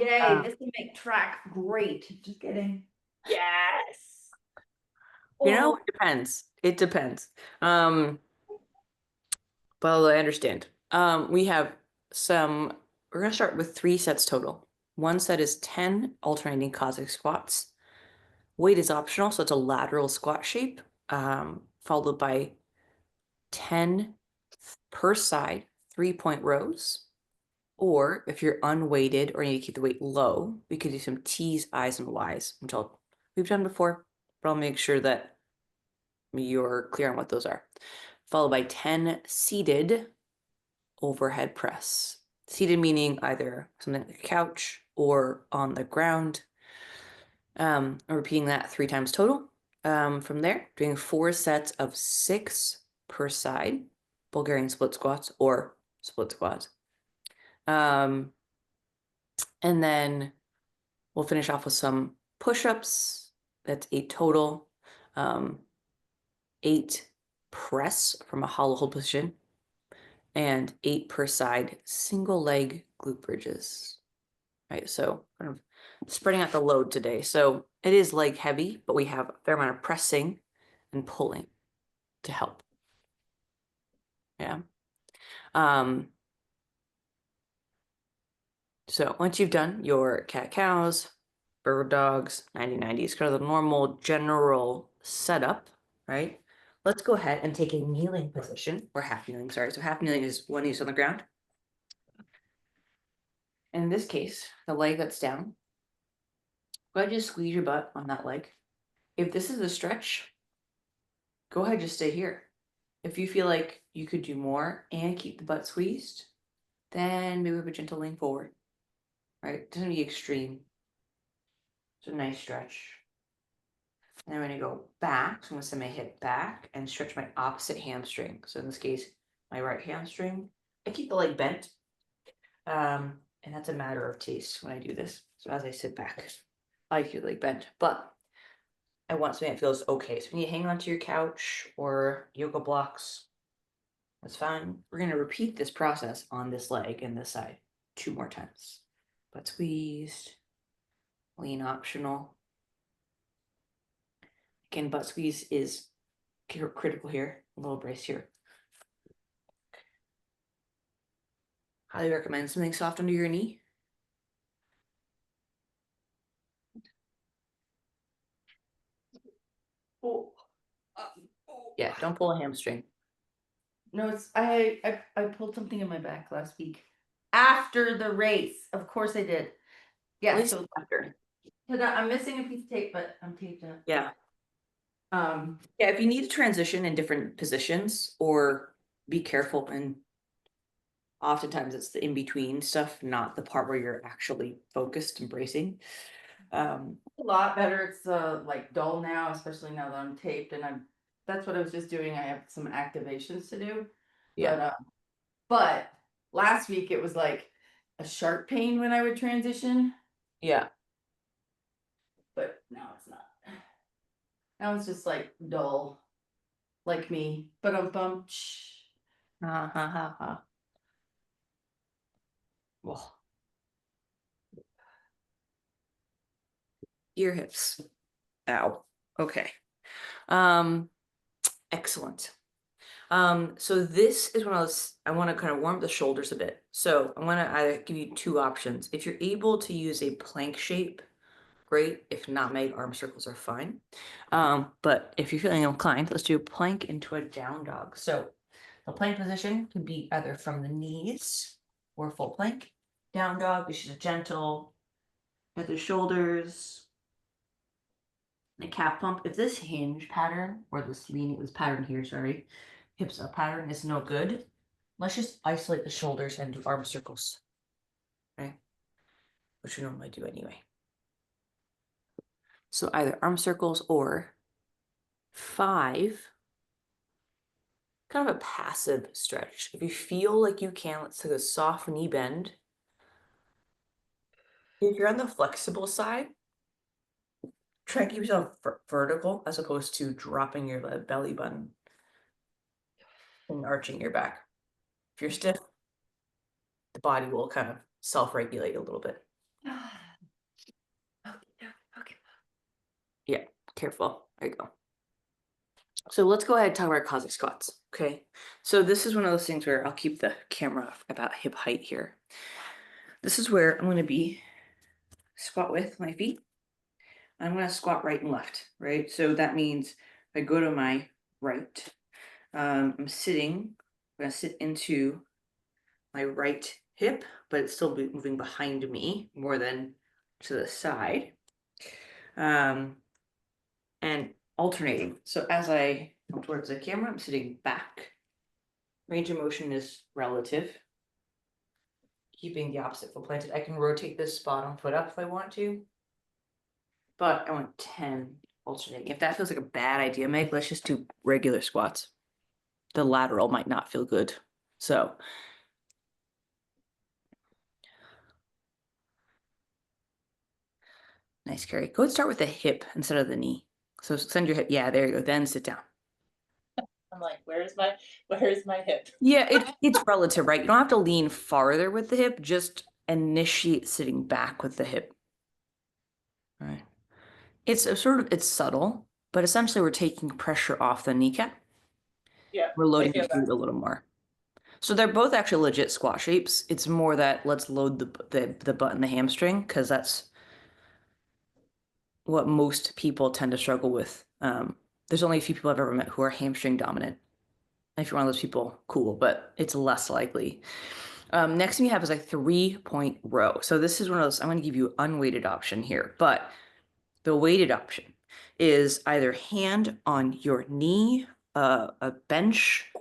Yay, this will make track great. Just kidding. Yes. You know, it depends. It depends. But I understand. We have we're gonna start with 3 sets total. One set is 10 alternating cossac squats. Weight is optional, so it's a lateral squat shape, followed by 10 per side, 3-point rows. Or if you're unweighted or need to keep the weight low, we could do some T's, I's, and Y's, which we've done before, but I'll make sure that you're clear on what those are. Followed by 10 seated overhead press. Seated meaning either something like a couch or on the ground. Repeating that 3 times total. From there, doing 4 sets of 6 per side, Bulgarian split squats or split squats. And then we'll finish off with some push-ups. That's 8 total. 8 press from a hollow hold position. And 8 per side single leg glute bridges. Right, so kind of spreading out the load today. So it is leg heavy, but we have a fair amount of pressing and pulling to help. Yeah. So once you've done your cat-cows, bird dogs, 90-90s, kind of the normal general setup, right? Let's go ahead and take a kneeling position, or half kneeling, sorry. So half kneeling is one knee is on the ground. And in this case, the leg that's down, go ahead and just squeeze your butt on that leg. If this is a stretch, go ahead, just stay here. If you feel like you could do more and keep the butt squeezed, then maybe have a gentle lean forward, right? It doesn't be extreme. It's a nice stretch. And I'm going to go back. So I'm going to send my hip back and stretch my opposite hamstring. So in this case, my right hamstring. I keep the leg bent. And that's a matter of taste when I do this. So as I sit back, I keep the leg bent. But I want something that feels okay. So when you hang onto your couch or yoga blocks, that's fine. We're going to repeat this process on this leg and this side 2 more times. Butt squeezed, lean optional. Again, butt squeeze is critical here. A little brace here. Highly recommend something soft under your knee. Yeah, don't pull a hamstring. No, it's I pulled something in my back last week after the race. Of course I did. Yeah, so after. I'm missing a piece of tape, but I'm taped up. Yeah. Yeah, if you need to transition in different positions or be careful, and oftentimes it's the in-between stuff, not the part where you're actually focused and bracing. A lot better. It's like dull now, especially now that I'm taped, and that's what I was just doing. I have some activations to do. Yeah. But last week it was like a sharp pain when I would transition. Yeah. But now it's not. Now it's just like dull, like me. But Ha ha ha ha. Well, ear hips. Ow. Okay. Excellent. So this is one of those, I want to kind of warm up the shoulders a bit. So I'm going to either give you 2 options. If you're able to use a plank shape, great. If not, my arm circles are fine. But if you're feeling inclined, let's do a plank into a down dog. So the plank position can be either from the knees or full plank. Down dog is just a gentle at the shoulders. The calf pump. If this hinge pattern or this pattern here, sorry, hips up pattern is no good, let's just isolate the shoulders and do arm circles. Okay, which we normally do anyway. So either arm circles or 5, kind of a passive stretch. If you feel like you can, let's take a soft knee bend. If you're on the flexible side, try and keep yourself vertical as opposed to dropping your belly button and arching your back. If you're stiff, the body will kind of self-regulate a little bit. Careful. There you go. So let's go ahead and talk about cossack squats. Okay. So this is one of those things where I'll keep the camera about hip height here. This is where I'm going to be squat with my feet. I'm going to squat right and left, right? So that means if I go to my right, I'm going to sit into my right hip, but it's still moving behind me more than to the side. And alternating. So as I come towards the camera, I'm sitting back. Range of motion is relative. Keeping the opposite foot planted. I can rotate this bottom foot up if I want to. But I want 10 alternating. If that feels like a bad idea, Meg, let's just do regular squats. The lateral might not feel good. So nice, Carrie. Go and start with the hip instead of the knee. So send your hip. Yeah, there you go. Then sit down. I'm like, where's my hip? Yeah, it's relative, right? You don't have to lean farther with the hip, just initiate sitting back with the hip. All right. It's it's subtle, but essentially we're taking pressure off the kneecap. Yeah, We're loading I feel the glute a little more. So they're both actually legit squat shapes. It's more that let's load the butt and the hamstring because that's what most people tend to struggle with. There's only a few people I've ever met who are hamstring dominant. If you're one of those people, cool, but it's less likely. Next thing you have is a 3-point row. So this is one of those, I'm going to give you unweighted option here, but the weighted option is either hand on your knee, a bench,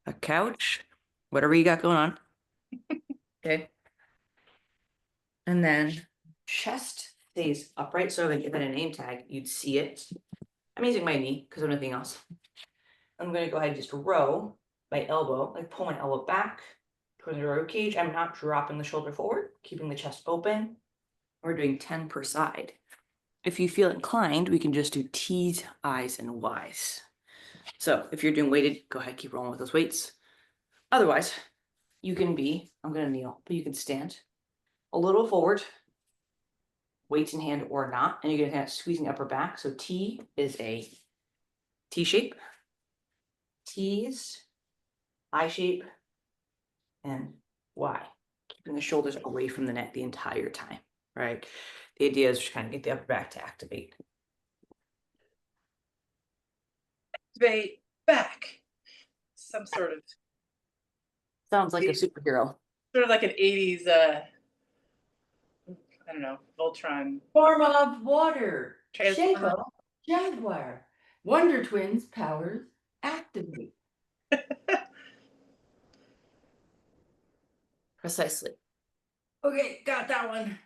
a couch, whatever you got going on. Okay. And then chest stays upright. So like if in a name tag, you'd see it. I'm using my knee because of nothing else. I'm going to go ahead and just row my elbow, like pull my elbow back towards the rib cage. I'm not dropping the shoulder forward, keeping the chest open. We're doing 10 per side. If you feel inclined, we can just do T's, I's, and Y's. So if you're doing weighted, go ahead, keep rolling with those weights. Otherwise, you can be, I'm going to kneel, but you can stand a little forward, weights in hand or not, and you're going to kind of squeezing the upper back. So T is a T shape, T's, I shape, and Y. Keeping the shoulders away from the neck the entire time, right? The idea is to kind of get the upper back to activate. activate back. Some sort of Sounds like a superhero. like an 80s I don't know, Voltron. Form of water. Shape Transformer. of Jaguar. Wonder Twins powers activate. Precisely. Okay, got that one.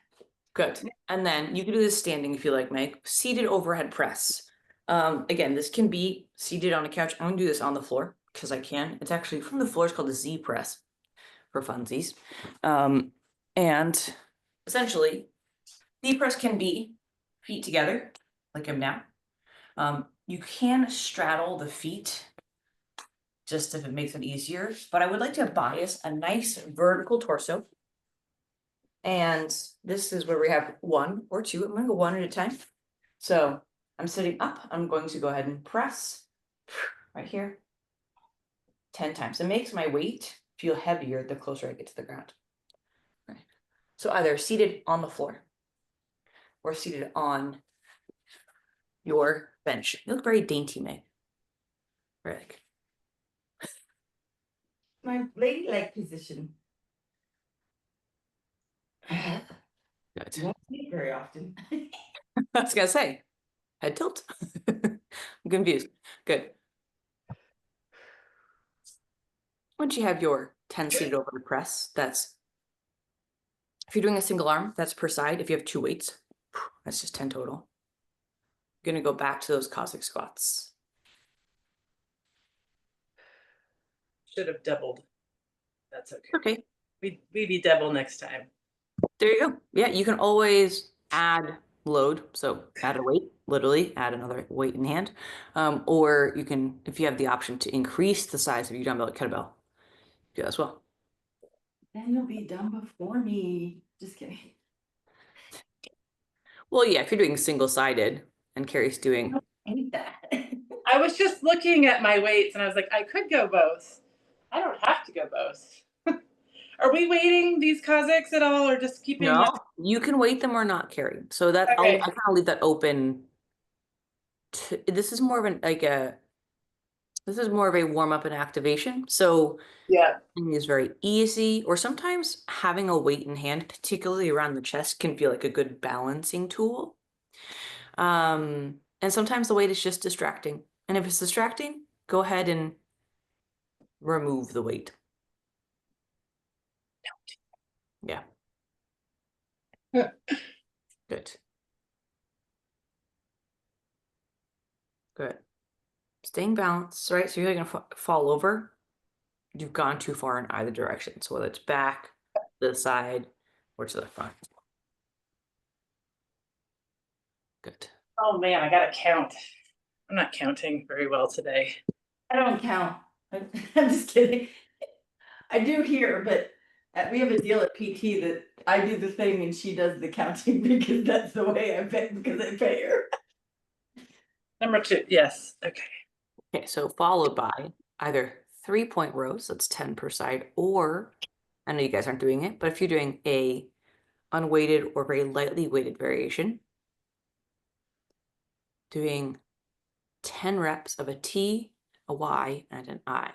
Good. And then you can do this standing if you like, Meg. Seated overhead press. Again, this can be seated on a couch. I'm gonna do this on the floor because I can. It's actually from the floor. It's called the Z press for funsies. And essentially, Z press can be feet together, like I'm now. You can straddle the feet just if it makes it easier, but I would like to bias a nice vertical torso. And this is where we have 1 or 2. I'm going to go 1 at a time. So I'm sitting up. I'm going to go ahead and press right here 10 times. It makes my weight feel heavier the closer I get to the ground. Right. So either seated on the floor or seated on your bench. You look very dainty, Meg. Right. My ladylike position. Good. You won't see it very often. I was gonna say, head tilt. I'm confused. Good. Once you have your 10 seated over the press, that's, if you're doing a single arm, that's per side. If you have 2 weights, that's just 10 total. You're gonna go back to those cossack squats. Should have doubled. That's okay. Okay, We be double next time. there you go. Yeah, you can always add load. So add a weight, literally add another weight in hand. Or you can, if you have the option to increase the size of your dumbbell at kettlebell, do that as well. Then you'll be done before me. Just kidding. Well, yeah, if you're doing single-sided and Carrie's doing was just looking at my weights and I was like, I could go both. I don't have to go both. Are we weighting these Cossacks at all or just keeping them? No, you can weight them or not carry. So that I Okay. kind of leave that open. This is more of this is more of a warm up and activation. So Yeah. it is very easy, or sometimes having a weight in hand, particularly around the chest, can feel like a good balancing tool. And sometimes the weight is just distracting. And if it's distracting, go ahead and remove the weight. Yeah. Good. Good. Staying balanced, right? So you're gonna fall over. You've gone too far in either direction. So whether it's back, to the side, or to the front. Good. Oh man, I gotta count. I'm not counting very well today. I don't count. I'm just kidding. I do here, but we have a deal at PT that I do the thing and she does the counting because that's the way I pay, because I pay her. Number 2, yes. Okay. Okay, so followed by either 3-point rows, that's 10 per side, or I know you guys aren't doing it, but if you're doing a unweighted or very lightly weighted variation, doing 10 reps of a T, a Y, and an I.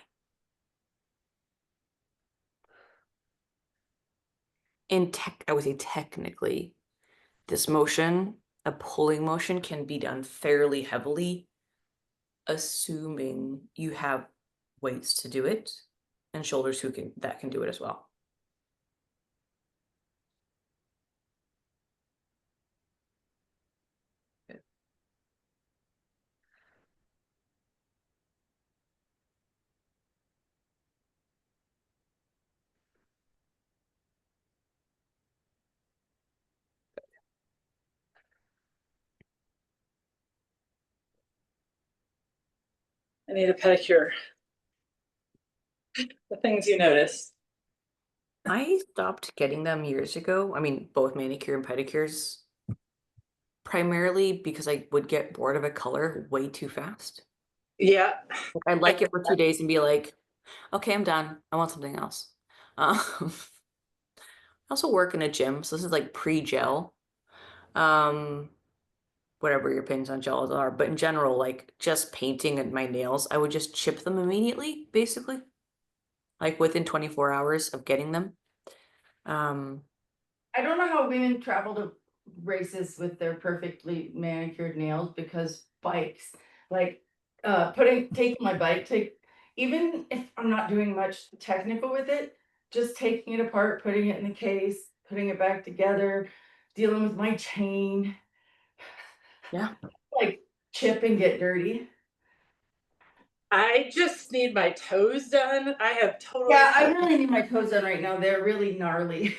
I would say technically, this motion, a pulling motion, can be done fairly heavily, assuming you have weights to do it and shoulders that can do it as well. I need a pedicure. The things you notice. I stopped getting them years ago. I mean, both manicure and pedicures, primarily because I would get bored of a color way too fast. Yeah. I'd like it for 2 days and be like, okay, I'm done. I want something else. I also work in a gym, so this is like pre-gel. Whatever your opinions on gels are, but in general, like just painting at my nails, I would just chip them immediately, basically, like within 24 hours of getting them. I don't know how women travel to races with their perfectly manicured nails because bikes, like taking my bike, even if I'm not doing much technical with it, just taking it apart, putting it in the case, putting it back together, dealing with my chain, Yeah. like chip and get dirty. I just need my toes done. I have totally. Yeah, I really need my toes done right now. They're really gnarly.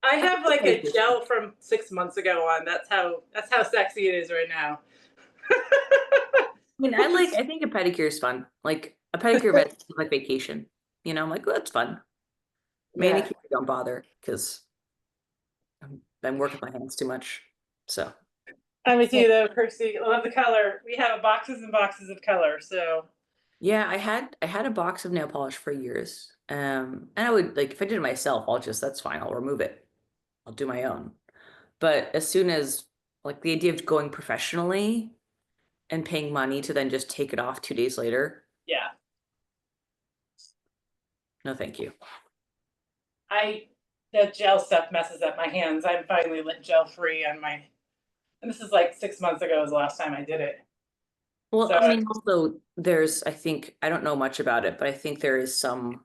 I have like a gel from 6 months ago on. That's how sexy it is right now. I mean, I think a pedicure is fun. Like a pedicure is like vacation. You know, I'm like, oh, that's fun. Yeah. Manicure, don't bother because I'm working my hands too much. So I'm with you though, Kirstie. I love the color. We have boxes and boxes of color. So yeah, I had a box of nail polish for years. And I would like if I did it myself, that's fine. I'll remove it. I'll do my own. But as soon as like the idea of going professionally and paying money to then just take it off 2 days later, yeah, no, thank you. that gel stuff messes up my hands. I'm finally gel free on my, and this is like 6 months ago was the last time I did it. Well, So I mean, also I think I don't know much about it, but I think there is some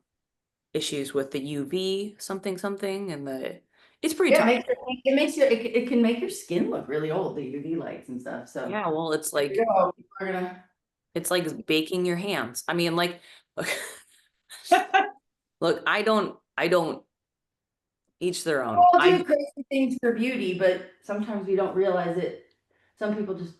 issues with the UV something something and it's pretty Yeah, tough. it can make your skin look really old, the UV lights and stuff. So Yeah, well, it's like we're gonna it's like baking your hands. I mean, like look, I don't each their own. all do crazy things for beauty, but sometimes we don't realize it. Some people just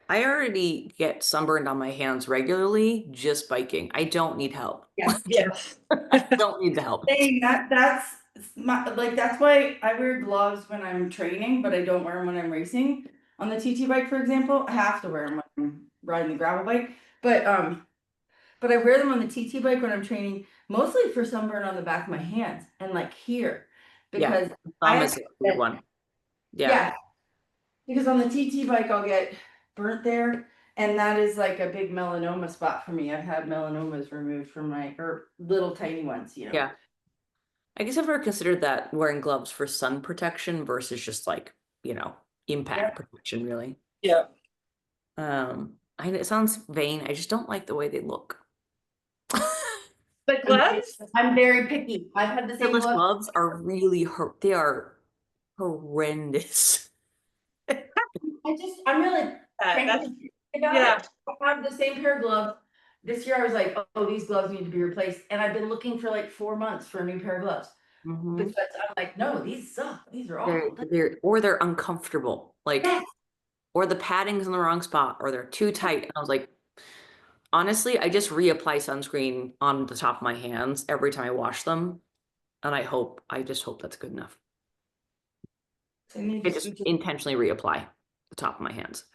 I already get sunburned on my hands regularly just biking. I don't need help. yes. I don't need the help. saying that's why I wear gloves when I'm training, but I don't wear them when I'm racing. On the TT bike, for example, I have to wear them when I'm riding the gravel bike. But I wear them on the TT bike when I'm training, mostly for sunburn on the back of my hands and like here, because I Thumb have is to a weird one. yeah, because on the TT bike I'll get burnt there, and that is like a big melanoma spot for me. I've had melanomas removed from my or little tiny ones, you know. Yeah. I guess I've never considered that wearing gloves for sun protection versus just like, you know, impact protection really. Yeah. It sounds vain. I just don't like the way they look. The gloves? I'm very picky. I've had the same Hairless gloves. gloves are really they are horrendous. I'm really That's, cranky about yeah. it. I have the same pair of gloves. This year I was like, oh, these gloves need to be replaced. And I've been looking for like 4 months for a new pair of gloves. Mhm. Because I'm like, no, these suck. These are They're awful. they're uncomfortable. Like, Yes. or the padding's in the wrong spot, or they're too tight. And I was like, honestly, I just reapply sunscreen on the top of my hands every time I wash them. And I just hope that's good enough. So I need I to just switch it. intentionally reapply the top of my hands.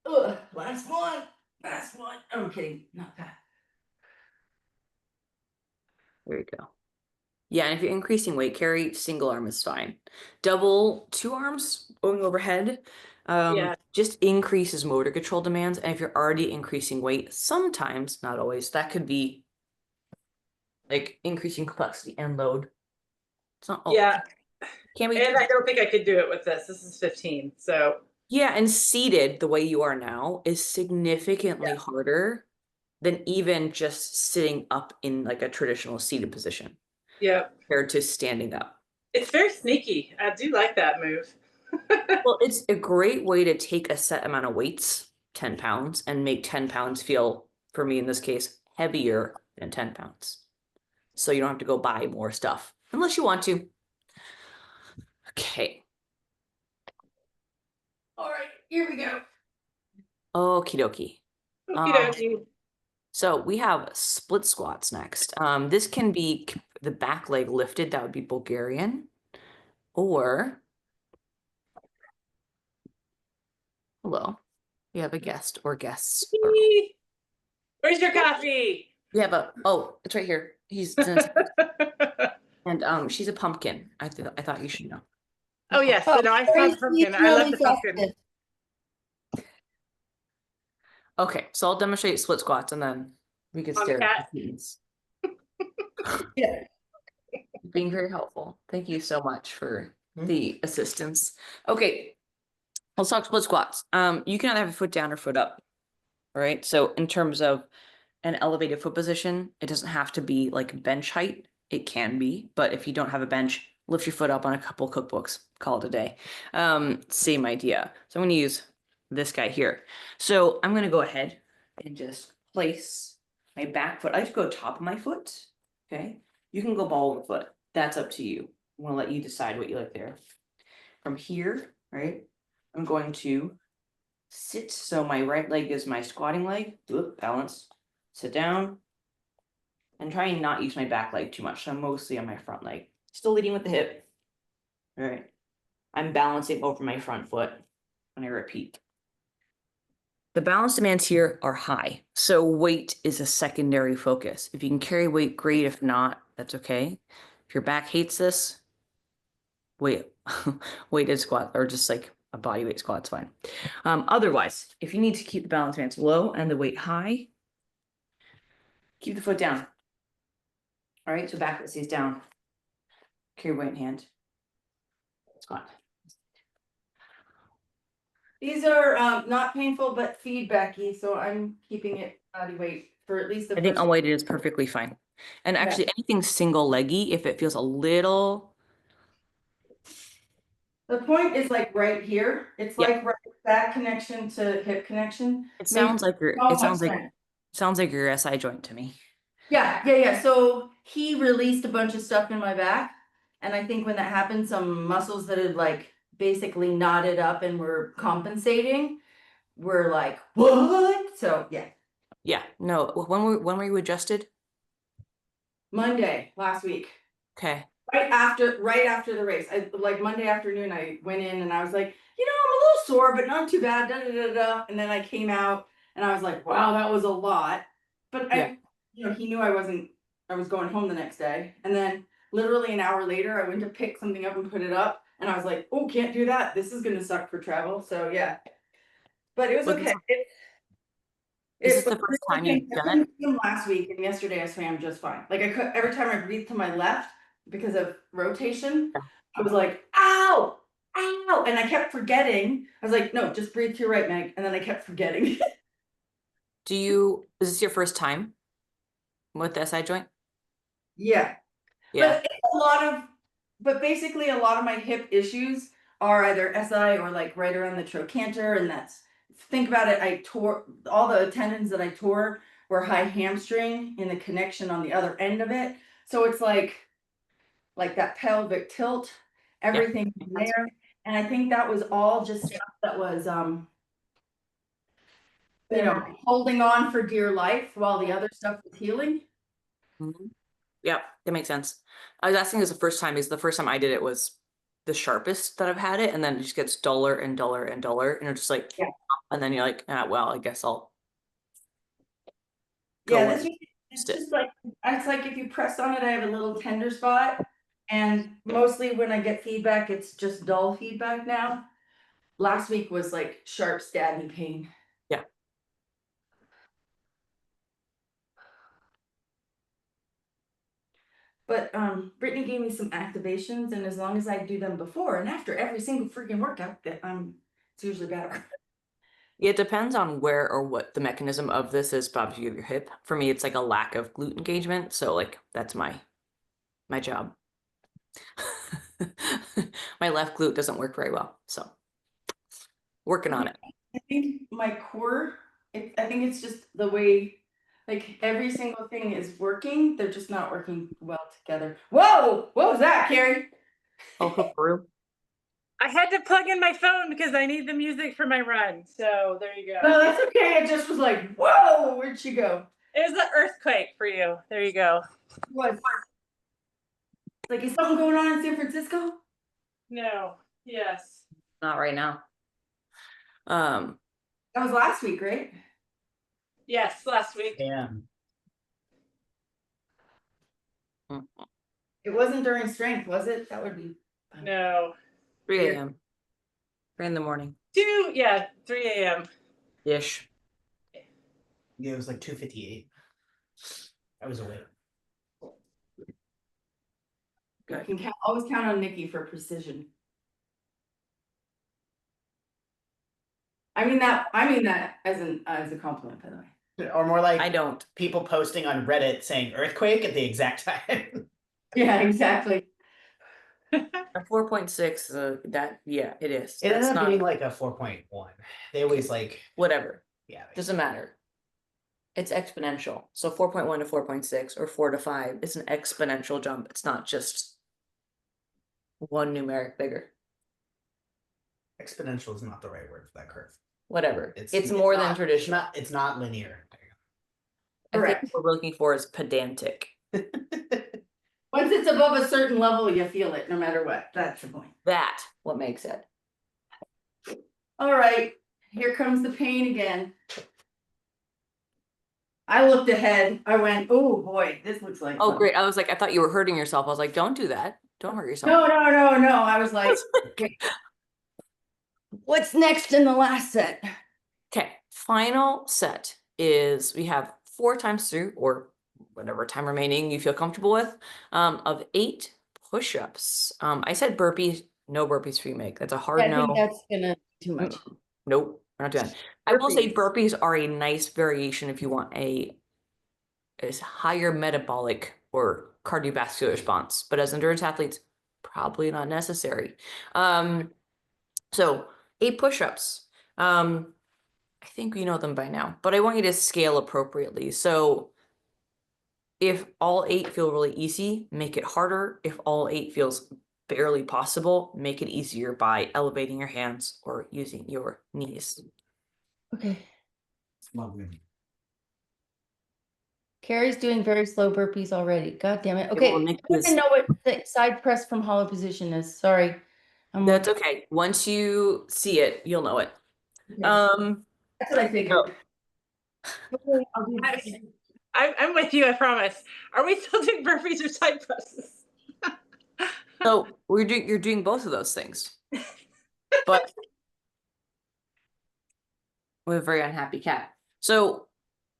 Ugh, last one. Last one. I'm kidding. Not that. There you go. Yeah, and if you're increasing weight carry, single arm is fine. Double, two arms going overhead, Yeah. just increases motor control demands. And if you're already increasing weight, sometimes, not always, that could be like increasing complexity and load. It's not Yeah. Can't be. And I don't think I could do it with this. This is 15. So Yeah, and seated the way you are now is significantly harder than even just sitting up in like a traditional seated position yeah. compared to standing up. It's very sneaky. I do like that move. Well, it's a great way to take a set amount of weights, 10 pounds, and make 10 pounds feel, for me in this case, heavier than 10 pounds. So you don't have to go buy more stuff unless you want to. Okay. All right, here we go. Okie dokie. Okie dokie. So we have split squats next. This can be the back leg lifted. That would be Bulgarian. Or, hello, we have a guest or guests. Or, Where's your coffee? we have it's right here. And she's a pumpkin. I thought you should know. Oh yes, no, I saw the pumpkin. I love the pumpkin. Okay, so I'll demonstrate split squats and then we can On stare cat. at the keys. Yeah. Being very helpful. Thank you so much for the assistance. Okay, let's talk split squats. You can either have a foot down or foot up. All right. So in terms of an elevated foot position, it doesn't have to be like bench height. It can be, but if you don't have a bench, lift your foot up on a couple cookbooks, call it a day. Same idea. So I'm going to use this guy here. So I'm going to go ahead and just place my back foot. I just go top of my foot. Okay. You can go ball of the foot. That's up to you. I'm going to let you decide what you like there. From here, right, I'm going to sit. So my right leg is my squatting leg. Balance. Sit down. And try and not use my back leg too much. So I'm mostly on my front leg. Still leading with the hip. All right. I'm balancing over my front foot when I repeat. The balance demands here are high. So weight is a secondary focus. If you can carry weight, great. If not, that's okay. If your back hates this, weighted squat or just like a body weight squat's fine. Otherwise, if you need to keep the balance demands low and the weight high, keep the foot down. All right, so back foot stays down. Carry weight in hand. Squat. These are not painful but feedbacky, so I'm keeping it body weight for at least the I think first. unweighted is perfectly fine. And Yeah. actually anything single leggy, if it feels a little. The point is like right here. It's Yeah. like right back connection to hip connection. It sounds like your, so it sounds much like, strength. sounds like your SI joint to me. Yeah. So he released a bunch of stuff in my back. And I think when that happened, some muscles that had like basically knotted up and were compensating were like, what? So yeah. Yeah, no, when were you adjusted? Monday last week. Okay. right after the race. I like Monday afternoon, I went in and I was like, I'm a little sore, but not too bad. Da, da, da, da. And then I came out and I was like, wow, that was a lot. But Yeah. he knew I was going home the next day. And then literally an hour later, I went to pick something up and put it up. And I was like, oh, can't do that. This is gonna suck for travel. So yeah. But it was Was okay. Is this It was the first really time painful. you've I done it? couldn't swim last week, and yesterday I swam just fine. Like I could every time I breathed to my left because of rotation, I was like, ow, ow. And I kept forgetting. I was like, no, just breathe to your right, Meg. And then I kept forgetting. Is this your first time with the SI joint? Yeah. Yeah. But but basically a lot of my hip issues are either SI or like right around the trochanter. And think about it, I tore all the tendons that I tore were high hamstring in the connection on the other end of it. So it's like that pelvic tilt, everything there. And I think that was all just stuff that was holding on for dear life while the other stuff was healing. Mhm. Yeah, that makes sense. I was asking this the first time because the first time I did it was the sharpest that I've had it, and then it just gets duller and duller and duller, and you're just like, Yeah. and then you're like, well, I guess I'll Yeah, go this and week it's sit. just like if you press on it, I have a little tender spot. And mostly when I get feedback, it's just dull feedback now. Last week was like sharp stabbing pain. Yeah. But Brittany gave me some activations, and as long as I do them before and after every single freaking workout, it's usually better. It depends on where or what the mechanism of this is, but obviously you have your hip. For me, it's like a lack of glute engagement, so like that's my job. My left glute doesn't work very well, so working on it. I think my core, I think it's just the way, like every single thing is working. They're just not working well together. Whoa, what was that, Carrie? Oh, hookaroo. I had to plug in my phone because I need the music for my run. So there you go. No, that's okay. It just was like, whoa, where'd she go? It was an earthquake for you. There you go. What? Like, is something going on in San Francisco? No. Yes. Not right now. That was last week, right? Yes, last week. Yeah. It wasn't during strength, was it? That would be No. 3 a.m. 3 in the morning. 3 a.m. Ish. Yeah, it was like 2:58. I was awake. You can always count on Nikki for precision. I mean that as a compliment, by the way. Or more like I don't. people posting on Reddit saying earthquake at the exact time. Yeah, exactly. A 4.6, yeah, it is. It That's ended up not being like a 4.1. They always like, whatever. yeah. Doesn't matter. It's exponential. So 4.1 to 4.6 or 4 to 5 is an exponential jump. It's not just one numeric bigger. Exponential is not the right word for that curve. Whatever. It's more than not- traditional. It's not linear. I think Correct. what we're looking for is pedantic. Once it's above a certain level, you feel it no matter what. That's the point. That what makes it. All right, here comes the pain again. I looked ahead. I went, oh boy, this looks like Oh, fun. great. I was like, I thought you were hurting yourself. I was like, don't do that. Don't hurt yourself. No. I was like, wait, what's next in the last set? Okay, final set is we have 4 times through, or whatever time remaining you feel comfortable with, of 8 push-ups. I said burpees, no burpees for you, Meg. That's a hard I no. think that's gonna be too much. Nope, we're not doing that. I will say Burpees. burpees are a nice variation if you want a higher metabolic or cardiovascular response, but as endurance athletes, probably not necessary. So 8 push-ups. I think you know them by now, but I want you to scale appropriately. So if all 8 feel really easy, make it harder. If all 8 feels barely possible, make it easier by elevating your hands or using your knees. Okay. Carrie's doing very slow burpees already. God damn it. It Okay, will I make don't even this- know what the side press from hollow position is. Sorry. That's okay. Once you see it, you'll know it. okay. Um, That's what I figured. so- Okay, I'll do this. I'm with you, I promise. Are we still doing burpees or side presses? So you're doing both of those things, but we have a very unhappy cat. So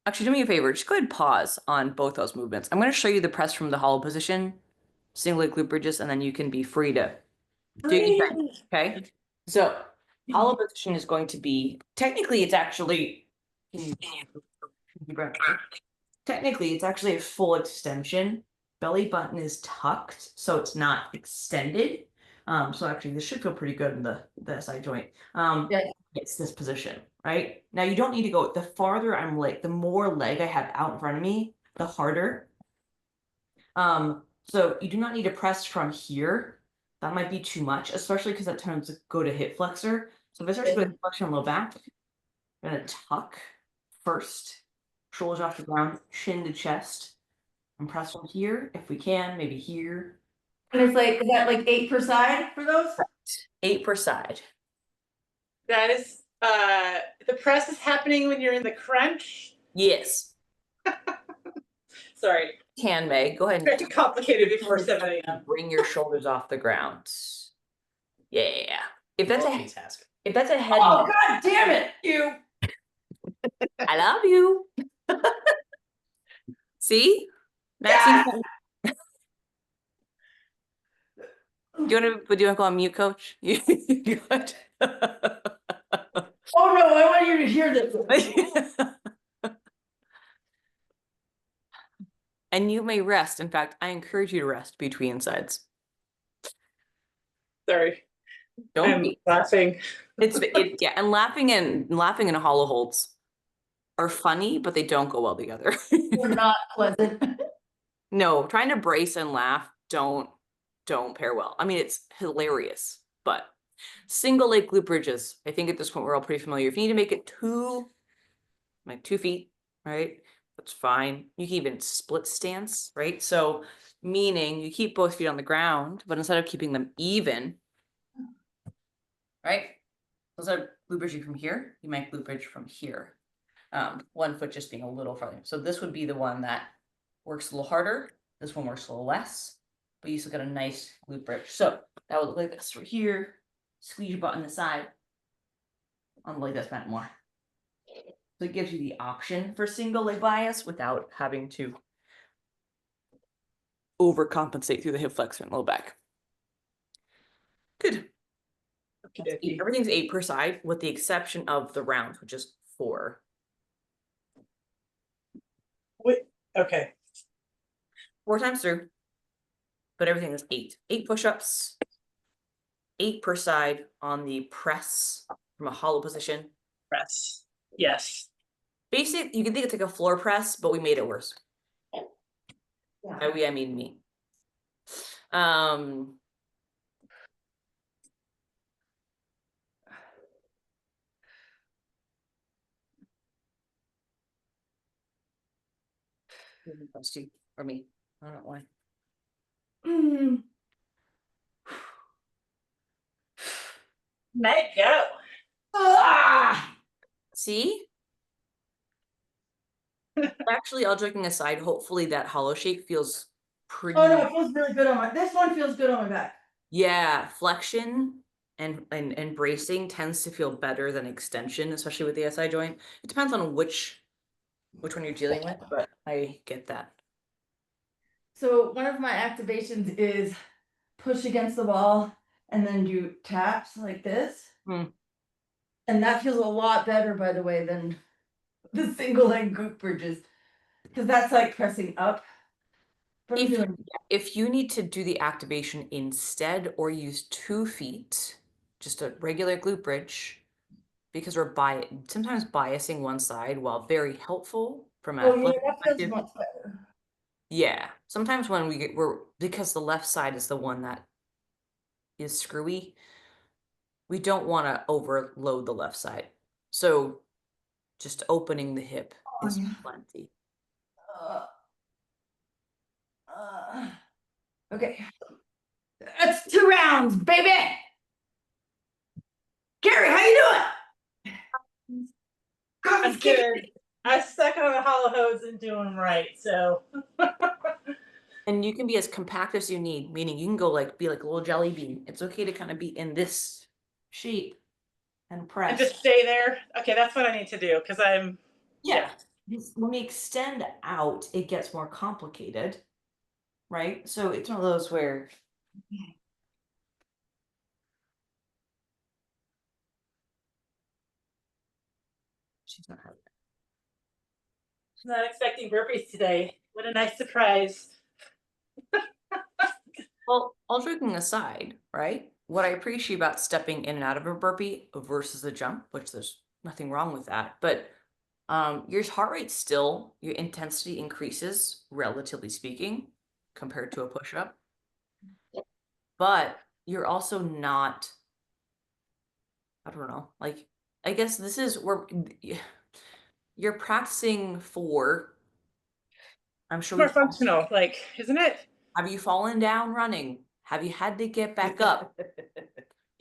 actually, do me a favor. Just go ahead and pause on both those movements. I'm going to show you the press from the hollow position, single leg glute bridges, and then you can be free to do your thing. Okay. So hollow position is going to be technically it's actually technically it's actually a full extension. Belly button is tucked, so it's not extended. So actually this should feel pretty good in the SI joint. Yeah. It's this position, right? Now you don't need to go the farther I'm like the more leg I have out in front of me, the harder. So you do not need to press from here. That might be too much, especially because that tends to go to hip flexor. So if I start to go to hip flexor and low back, I'm gonna tuck first, shoulders off the ground, chin to chest, and press from here if we can, maybe here. And it's like, is that like 8 per side for those? 8 per side. That is, the press is happening when you're in the crunch. Yes. Sorry, Can Meg, go ahead tried to and complicate it before 7 a.m. bring your shoulders off the ground. Yeah. If that's a Multitasking. head, Oh, God damn it, you. I love you. See? Maxine, do you want to go on mute, coach? You good? Oh, no, I want you to hear this. And you may rest. In fact, I encourage you to rest between sides. Sorry, Don't I'm be. laughing. Yeah, and laughing and hollow holds are funny, but they don't go well together. They're not pleasant. No, trying to brace and laugh don't pair well. I mean, it's hilarious, but single leg glute bridges. I think at this point we're all pretty familiar. If you need to make it 2 feet, right? That's fine. You can even split stance, right? So meaning you keep both feet on the ground, but instead of keeping them even, right? Instead of glute bridging from here, you might glute bridge from here. One foot just being a little farther. So this would be the one that works a little harder. This one works a little less, but you still got a nice glute bridge. So that would look like this right here. Squeeze your butt on the side. On the leg that's bent more. So it gives you the option for single leg bias without having to overcompensate through the hip flexor and low back. Good. Everything's 8 per side, with the exception of the round, which is 4. Wait, okay. 4 times through, but everything is 8. 8 push-ups, 8 per side on the press from a hollow position. Press. Yes. Basic, you can think it's like a floor press, but we made it worse. Yeah. By we, I mean me. Kirstie, or me, I don't know why. Mm. Meg, go. Ah! See? Actually, all joking aside, hopefully that hollow shape feels pretty. Oh, no, it feels really good on my, this one feels good on my back. Yeah, flexion and bracing tends to feel better than extension, especially with the SI joint. It depends on which one you're dealing with, but I get that. So one of my activations is push against the wall and then do taps like this. Hmm. And that feels a lot better, by the way, than the single leg glute bridges. Because that's like pressing up. But I'm doing If you need to do the activation instead or use 2 feet, just a regular glute bridge, because we're sometimes biasing one side, while very helpful from an oh yeah, athletic that feels perspective. much better. Yeah, sometimes when because the left side is the one that is screwy, we don't want to overload the left side. So just opening the hip Oh, is yeah. plenty. Okay. That's 2 rounds, baby. Gary, how you doing? I'm good. I stuck on the hollow hose and do them right. So And you can be as compact as you need, meaning you can go like be like a little jelly bean. It's okay to kind of be in this shape and press. and just stay there. Okay, that's what I need to do because I'm Yeah. When we extend out, it gets more complicated, right? So it's one of those where she's not having it. not expecting burpees today. What a nice surprise. Well, all joking aside, right? What I appreciate about stepping in and out of a burpee versus a jump, which there's nothing wrong with that, but your heart rate still, your intensity increases, relatively speaking, compared to a push-up. But you're also not, I don't know, like, I guess this is where you're practicing for, I'm sure More we've functional, like, isn't it? have you fallen down running? Have you had to get back up?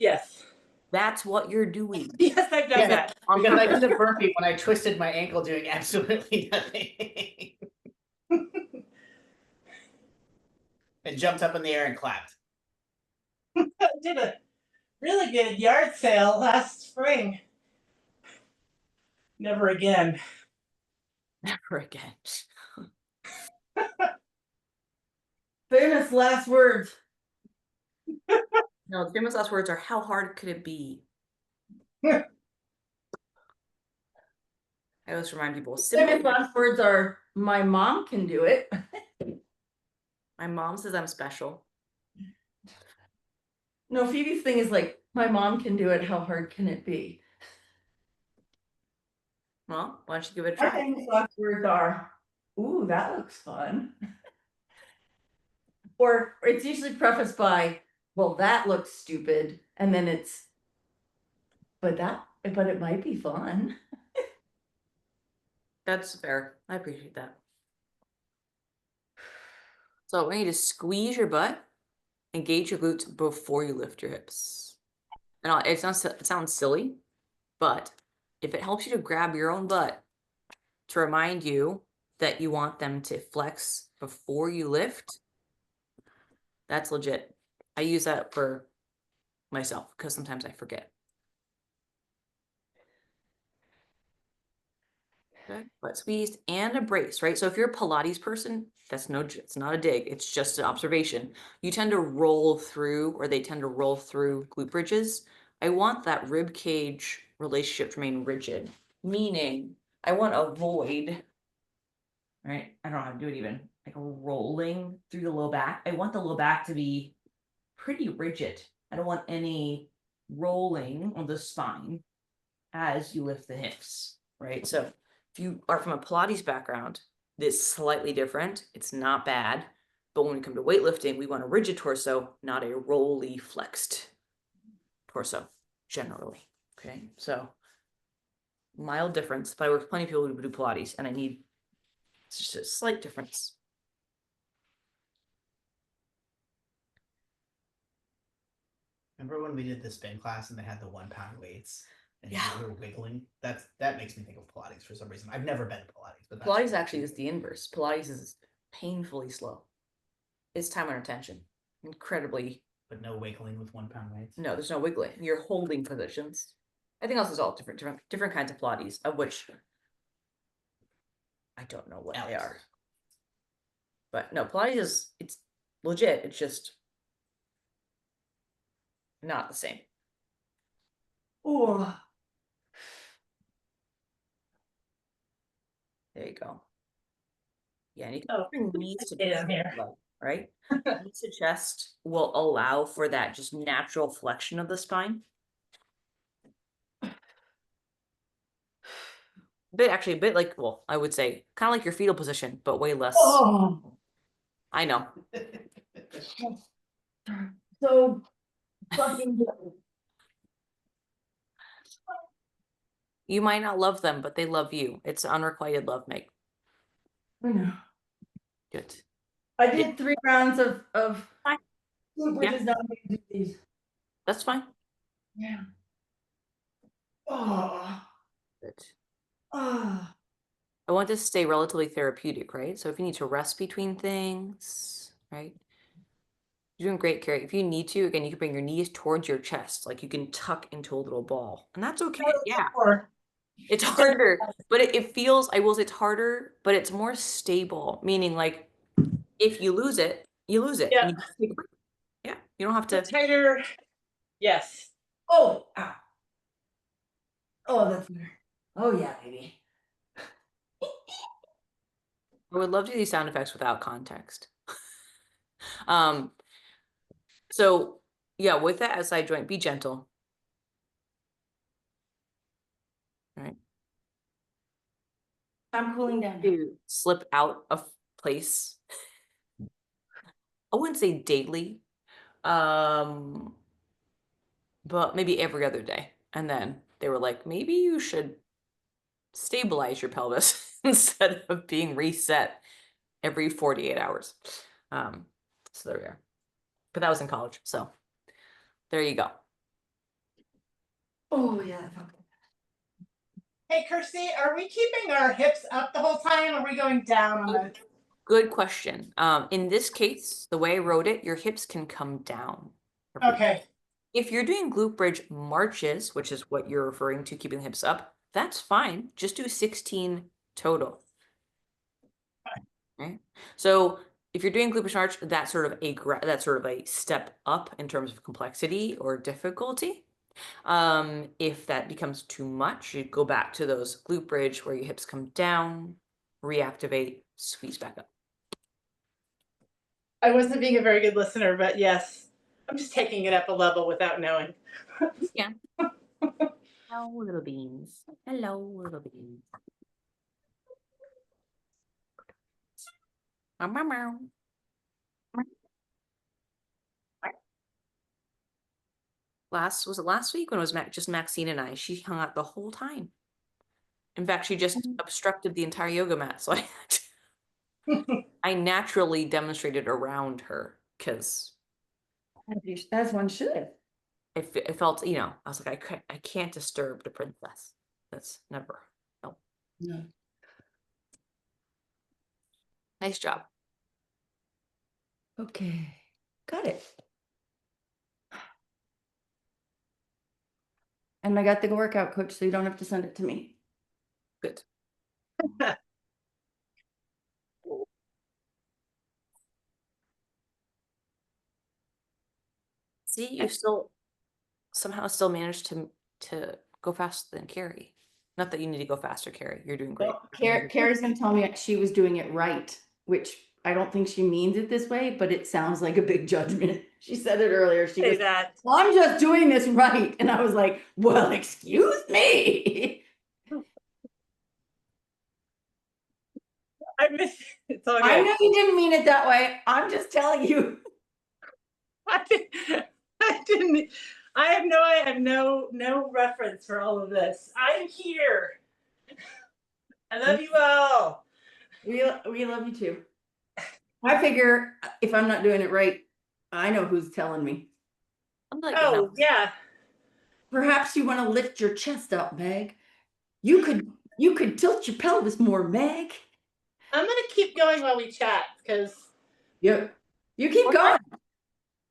Yes. That's what you're doing. Yes, I've done Yeah, that. On because I purpose. did a burpee when I twisted my ankle doing absolutely nothing. And jumped up in the air and clapped. I did a really good yard sale last spring. Never again. Never again. Famous last words. No, the famous last words are, how hard could it be? I always remind people, Famous last words are, my mom can do it. my mom says I'm special. No, Phoebe's thing is like, my mom can do it. How hard can it be? Well, why don't you give it a Our try? famous last words are, ooh, that looks fun. Or it's usually prefaced by, well, that looks stupid. And then it's, but it might be fun. That's fair. I appreciate that. So we need to squeeze your butt, engage your glutes before you lift your hips. And it sounds silly, but if it helps you to grab your own butt to remind you that you want them to flex before you lift, that's legit. I use that for myself because sometimes I forget. Okay, butt squeezed and a brace, right? So if you're a Pilates person, it's not a dig. It's just an observation. You tend to roll through, or they tend to roll through glute bridges. I want that rib cage relationship to remain rigid, meaning I want to avoid, right? I don't know how to do it even, like rolling through the low back. I want the low back to be pretty rigid. I don't want any rolling on the spine as you lift the hips, right? So if you are from a Pilates background, it's slightly different. It's not bad. But when we come to weightlifting, we want a rigid torso, not a rolly flexed torso, generally. Okay. So mild difference, but I work with plenty of people who do Pilates, and it's just a slight difference. Remember when we did the spin class and they had the 1 pound weights and Yeah. you were wiggling? That makes me think of Pilates for some reason. I've never been to Pilates, but Pilates actually is the inverse. Pilates is painfully slow. It's time under tension. Incredibly. But no wiggling with 1 pound weights. No, there's no wiggling. You're holding positions. I think also there's all different kinds of Pilates, of which I don't know what they are. But no, Pilates it's legit. It's just not the same. Oh, There you go. Yeah, and you Oh, can bring knees to get in here. chest, right? Knees to chest will allow for that just natural flexion of the spine. A bit like, well, I would say kind of like your fetal position, but way less. oh. I know. So fucking good. You might not love them, but they love you. It's unrequited love, Meg. I know. Good. I did 3 rounds of Fine. which Yeah. is not gonna do these. That's fine. Yeah. Oh. Good. Oh. I want this to stay relatively therapeutic, right? So if you need to rest between things, right? You're doing great, Carrie. If you need to, again, you can bring your knees towards your chest, like you can tuck into a little ball, and that's okay. Yeah, Or it's harder, but it feels, I will say it's harder, but it's more stable, meaning like if you lose it, you lose it. Yeah. And you just take a break. Yeah, you don't have to. tighter. Yes. Oh. Ow. Oh, that's better. Oh yeah, baby. I would love to do these sound effects without context. Um, so yeah, with that as side joint, be gentle. All right. I'm cooling down. To slip out of place. I wouldn't say daily, but maybe every other day. And then they were like, maybe you should stabilize your pelvis instead of being reset every 48 hours. So there we are. But that was in college. So there you go. Oh yeah, that felt good. Hey, Kirstie, are we keeping our hips up the whole time? Or are we going down on it? Good question. In this case, the way I wrote it, your hips can come down. Okay. If you're doing glute bridge marches, which is what you're referring to, keeping the hips up, that's fine. Just do 16 total. Right? So if you're doing glute bridge march, that's sort of a step up in terms of complexity or difficulty. If that becomes too much, you go back to those glute bridge where your hips come down, reactivate, squeeze back up. I wasn't being a very good listener, but yes, I'm just taking it up a level without knowing. Yeah. Hello, little beans. Hello, little beans. Meow, meow, meow. Was it last week when it was just Maxine and I? She hung out the whole time. In fact, she just obstructed the entire yoga mat. So I naturally demonstrated around her because As one should. it felt, I was like, I can't disturb the princess. That's never. No. No. Nice job. Okay. Got it. And I got the workout coach, so you don't have to send it to me. Good. See, you somehow still managed to go faster than Carrie. Not that you need to go faster, Carrie. You're doing great. Carrie's gonna tell me she was doing it right, which I don't think she means it this way, but it sounds like a big judgment. She said it earlier. She Say goes, that. well, I'm just doing this right. And I was like, well, excuse me. I miss it's all I good. know you didn't mean it that way. I'm just telling you. I have no reference for all of this. I'm here. I love you all. We love you too. I figure if I'm not doing it right, I know who's telling me. I'm like, Oh, yeah. Perhaps you want to lift your chest up, Meg. You could tilt your pelvis more, Meg. I'm gonna keep going while we chat because You keep going.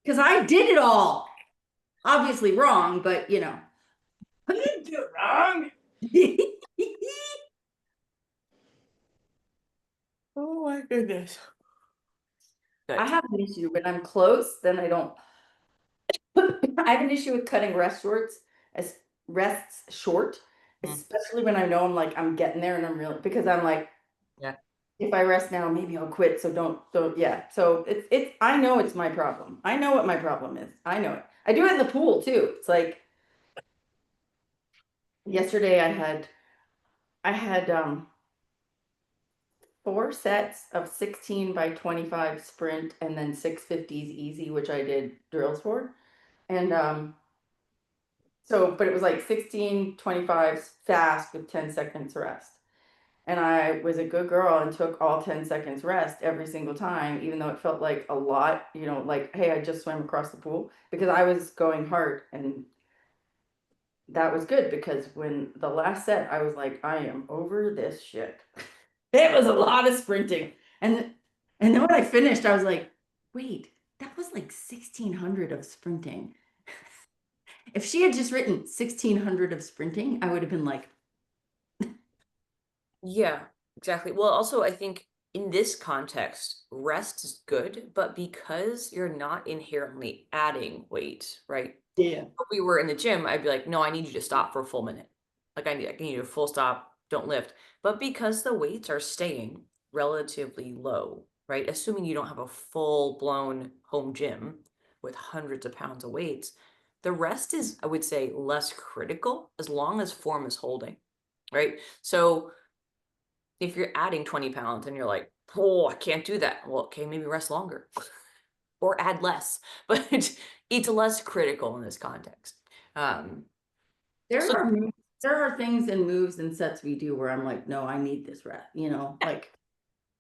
Because I did it all. Obviously wrong, but I didn't do it wrong. oh my goodness. Good. I have an issue when I'm close, then I don't. I have an issue with cutting rests short, especially when I know I'm getting there and I'm really, because I'm like, Yeah. if I rest now, maybe I'll quit. So don't, yeah. So it's, I know it's my problem. I know what my problem is. I know it. I do it in the pool too. It's like, yesterday I had 4 sets of 16 by 25 sprint and then 650s easy, which I did drills for. And so, but it was like 16 25s fast with 10 seconds rest. And I was a good girl and took all 10 seconds rest every single time, even though it felt like a lot, you know, like, hey, I just swam across the pool, because I was going hard. And that was good, because when the last set, I was like, I am over this shit. It was a lot of sprinting. And then when I finished, I was like, wait, that was like 1600 of sprinting. If she had just written 1600 of sprinting, I would have been like, Yeah, exactly. Well, also, I think in this context, rest is good, but because you're not inherently adding weight, right? yeah. If we were in the gym, I'd be like, no, I need you to stop for a full minute. Like I need a full stop, don't lift. But because the weights are staying relatively low, right? Assuming you don't have a full blown home gym with hundreds of pounds of weights, the rest is, I would say, less critical as long as form is holding, right? So if you're adding 20 pounds and you're like, oh, I can't do that. Well, okay, maybe rest longer or add less, but it's less critical in this context. There So are there are things and moves and sets we do where I'm like, no, I need this rest, you know, like,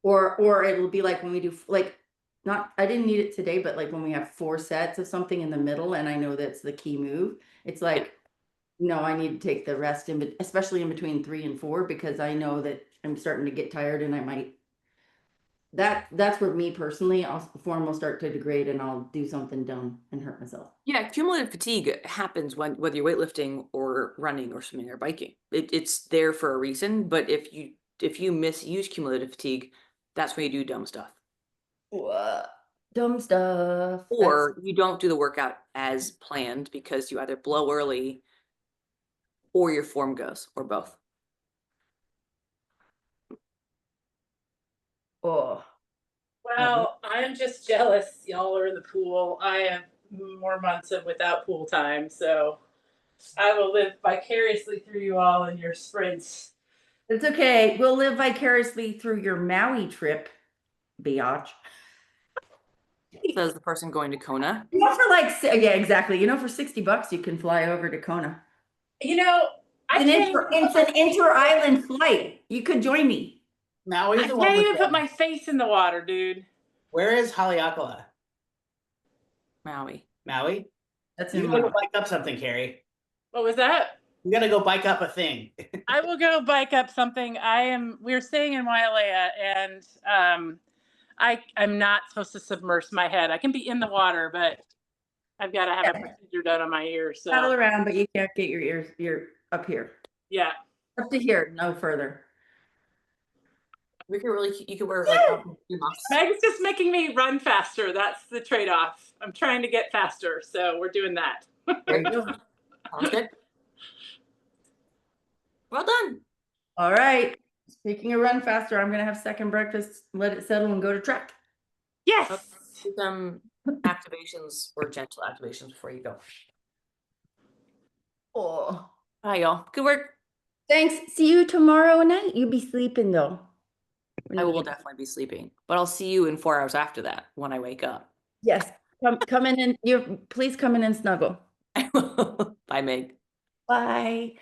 or it'll be like when we do like, not, I didn't need it today, but like when we have 4 sets of something in the middle and I know that's the key move, it's like, no, I need to take the rest in, especially in between 3 and 4, because I know that I'm starting to get tired and I might, that's where me personally, form will start to degrade and I'll do something dumb and hurt myself. yeah, cumulative fatigue happens whether you're weightlifting or running or swimming or biking. It's there for a reason, but if you misuse cumulative fatigue, that's when you do dumb stuff. What? Dumb stuff. Or you don't do the workout as planned because you either blow early or your form goes, or both. Oh, Well, I'm just jealous. Y'all are in the pool. I have more months of without pool time, so I will live vicariously through you all in your sprints. it's okay. We'll live vicariously through your Maui trip, biatch. Says the person going to Kona. You know, for like, yeah, exactly. You know, for $60, you can fly over to Kona. You know, I It's an inter-island flight. You could join me. Maui's I the one can't with even put my face in the water, dude. Where is Haleakala? Maui. Maui? That's You in gotta go Maui. bike up something, Carrie. What was that? You gotta go bike up a thing. I will go bike up something. We're staying in Wailea, and I'm not supposed to submerge my head. I can be in the water, but I've got to have a procedure done on my ears. Paddle So around, but you can't get your ears. You're up here. yeah. Up to here, no further. We could really, you could wear like masks. Meg's just making me run faster. That's the trade-off. I'm trying to get faster, so we're doing that. There you go. Sounds good. Well done. All right. Speaking of run faster, I'm gonna have second breakfast, let it settle, and go to track. Yes. Do some activations or gentle activations before you go. Oh, Bye, y'all. Good work. thanks. See you tomorrow night. You be sleeping though. I will definitely be sleeping, but I'll see you in 4 hours after that when I wake up. Yes. Come in and please come in and snuggle. Bye, Meg. Bye.